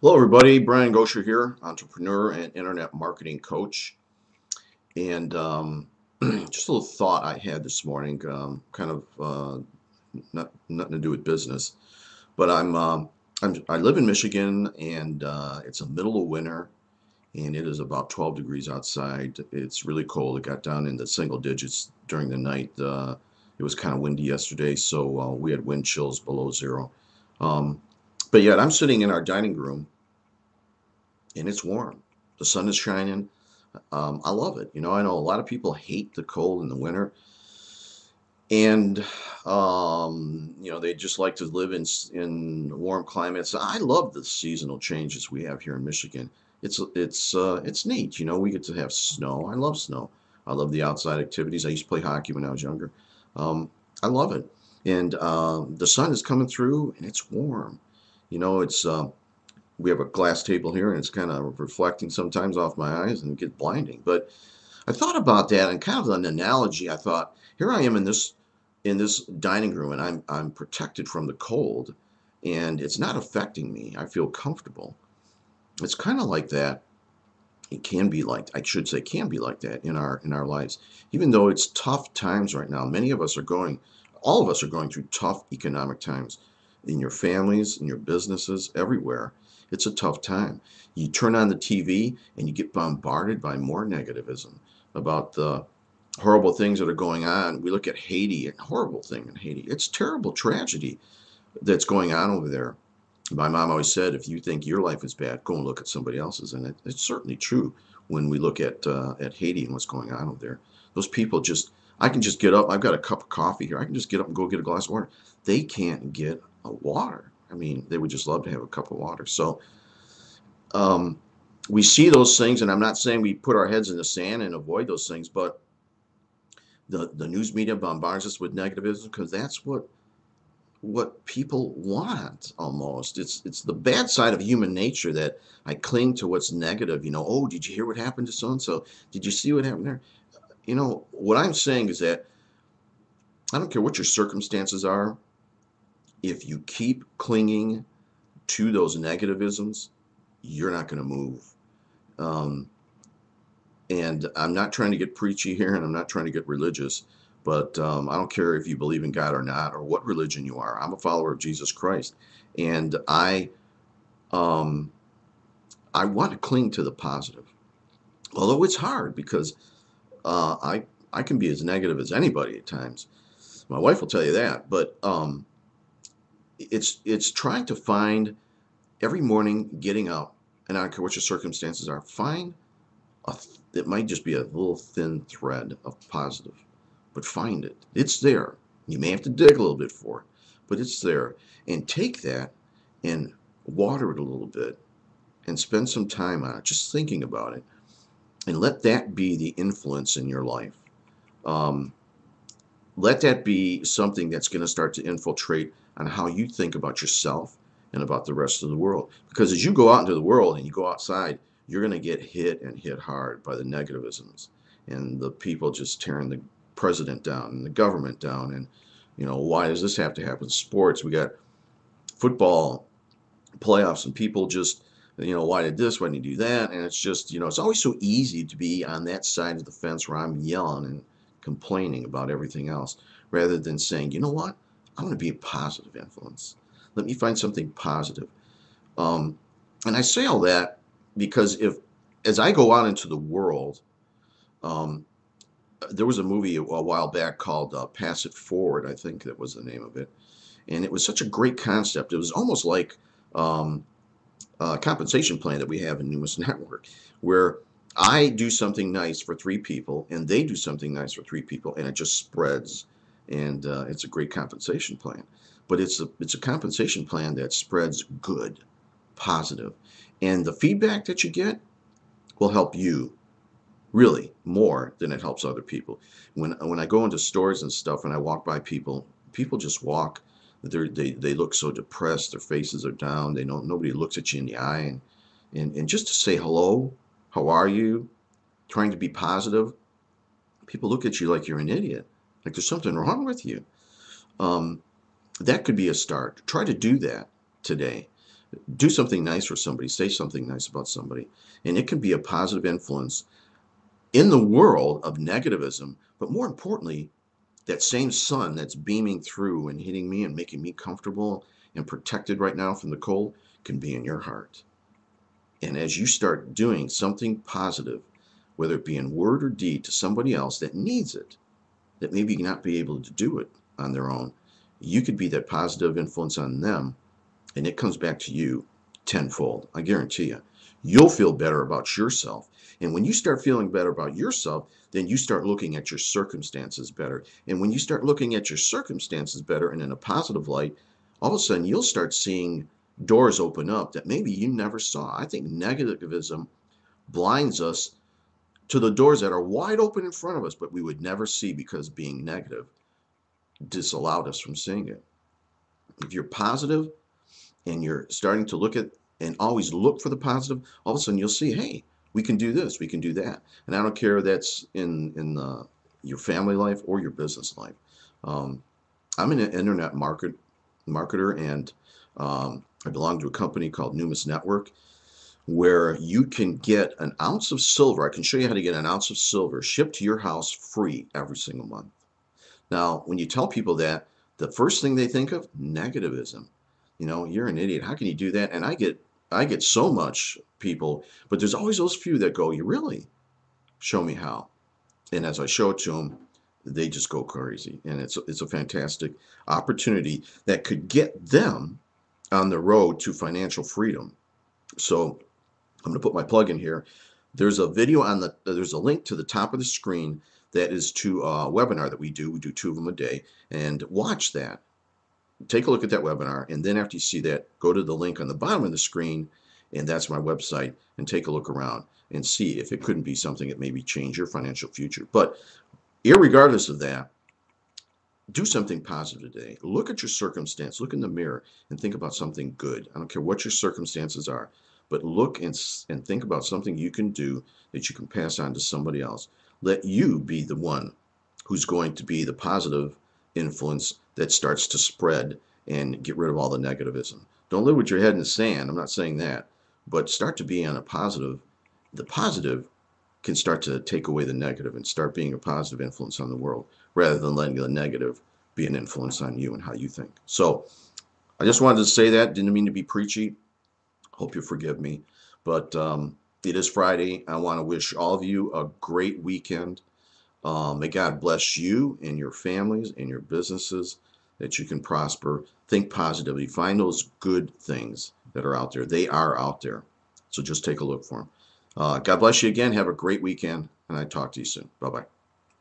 Hello, everybody. Brian Gosur here, entrepreneur and internet marketing coach. And just a little thought I had this morning, kind of nothing to do with business, but I live in Michigan, and it's the middle of winter, and it is about 12 degrees outside. It's really cold. It got down in the single digits during the night. It was kind of windy yesterday, so we had wind chills below zero. Um, but yet, I'm sitting in our dining room and it's warm. The sun is shining. I love it. I know a lot of people hate the cold in the winter, and they just like to live in warm climates. I love the seasonal changes we have here in Michigan. It's neat. We get to have snow. I love snow. I love the outside activities. I used to play hockey when I was younger. I love it, and the sun is coming through, and it's warm. It's we have a glass table here and it's kind of reflecting sometimes off my eyes and it gets blinding. But I thought about that and kind of an analogy. I thought, here I am in this dining room and I'm protected from the cold and it's not affecting me. I feel comfortable. It's kind of like that. It can be like I should say can be like that in our lives. Even though it's tough times right now, all of us are going through tough economic times in your families, in your businesses, everywhere. It's a tough time. You turn on the TV and you get bombarded by more negativism about the horrible things that are going on. We look at Haiti, a horrible thing in Haiti. It's terrible tragedy that's going on over there. My mom always said, if you think your life is bad, go and look at somebody else's. And it's certainly true when we look at Haiti and what's going on over there. Those people I can just get up. I've got a cup of coffee here. I can just get up and go get a glass of water. They can't get a water. I mean, they would just love to have a cup of water. So um, we see those things, and I'm not saying we put our heads in the sand and avoid those things, but the news media bombards us with negativism because that's what people want almost. It's the bad side of human nature that I cling to what's negative. Oh, did you hear what happened to so and so? Did you see what happened there? What I'm saying is that I don't care what your circumstances are, if you keep clinging to those negativisms, you're not going to move. Um, and I'm not trying to get preachy here and I'm not trying to get religious, but I don't care if you believe in God or not or what religion you are. I'm a follower of Jesus Christ. And um, I want to cling to the positive. Although it's hard because I can be as negative as anybody at times. My wife will tell you that, but it's trying to find every morning getting up, and I don't care what your circumstances are, find it might just be a little thin thread of positive, but find it. It's there. You may have to dig a little bit for it, but it's there. And take that and water it a little bit and spend some time on it, just thinking about it, and let that be the influence in your life. Um, let that be something that's going to start to infiltrate on how you think about yourself and about the rest of the world. Because as you go out into the world and you go outside, you're going to get hit and hit hard by the negativisms and the people just tearing the president down and the government down. And, why does this have to happen? Sports, we got football playoffs and people just, why did this, why did you do that? And it's just, it's always so easy to be on that side of the fence where I'm yelling and complaining about everything else rather than saying, you know what? I want to be a positive influence. Let me find something positive. Um, and I say all that because as I go out into the world, um, there was a movie a while back called Pass It Forward, I think that was the name of it. And it was such a great concept. It was almost like um, compensation plan that we have in Numis Network, where I do something nice for three people and they do something nice for three people, and it just spreads. And it's a great compensation plan, but it's a compensation plan that spreads good, positive, and the feedback that you get will help you really more than it helps other people. When I go into stores and stuff and I walk by people, people just walk. They look so depressed. Their faces are down. They don't. Nobody looks at you in the eye, and just to say hello, how are you, trying to be positive, people look at you like you're an idiot, like there's something wrong with you. Um, that could be a start. Try to do that today. Do something nice for somebody, say something nice about somebody, and it can be a positive influence in the world of negativism. But more importantly, that same sun that's beaming through and hitting me and making me comfortable and protected right now from the cold can be in your heart. And as you start doing something positive, whether it be in word or deed, to somebody else that needs it, that maybe not be able to do it on their own, you could be that positive influence on them, and it comes back to you tenfold. I guarantee you. You'll feel better about yourself. And when you start feeling better about yourself, then you start looking at your circumstances better. And when you start looking at your circumstances better and in a positive light, all of a sudden you'll start seeing doors open up that maybe you never saw. I think negativism blinds us to the doors that are wide open in front of us, but we would never see because being negative disallowed us from seeing it. If you're positive and you're starting to look at and always look for the positive, all of a sudden you'll see, hey, we can do this, we can do that. And I don't care if that's in your family life or your business life. Um, I'm an internet marketer, and I belong to a company called Numis Network, where you can get an ounce of silver. I can show you how to get an ounce of silver shipped to your house free every single month. Now, when you tell people that, the first thing they think of, negativism. You know, you're an idiot. How can you do that? And I get so much people, but there's always those few that go, you really? Show me how. And as I show it to them, they just go crazy. And it's a fantastic opportunity that could get them on the road to financial freedom. So I'm going to put my plug in here. There's a video there's a link to the top of the screen that is to a webinar that we do. We do 2 of them a day, and watch that. Take a look at that webinar, and then after you see that, go to the link on the bottom of the screen, and that's my website, and take a look around and see if it couldn't be something that maybe change your financial future. But irregardless of that, do something positive today. Look at your circumstance, look in the mirror, and think about something good. I don't care what your circumstances are, but look and think about something you can do that you can pass on to somebody else. Let you be the one who's going to be the positive influence that starts to spread and get rid of all the negativism. Don't live with your head in the sand. I'm not saying that, but start to be on a positive. The positive can start to take away the negative and start being a positive influence on the world rather than letting the negative be an influence on you and how you think. So I just wanted to say that. Didn't mean to be preachy. Hope you forgive me. But it is Friday. I want to wish all of you a great weekend. May God bless you and your families and your businesses, that you can prosper. Think positively. Find those good things that are out there. They are out there. So just take a look for them. God bless you again. Have a great weekend, and I talk to you soon. Bye-bye.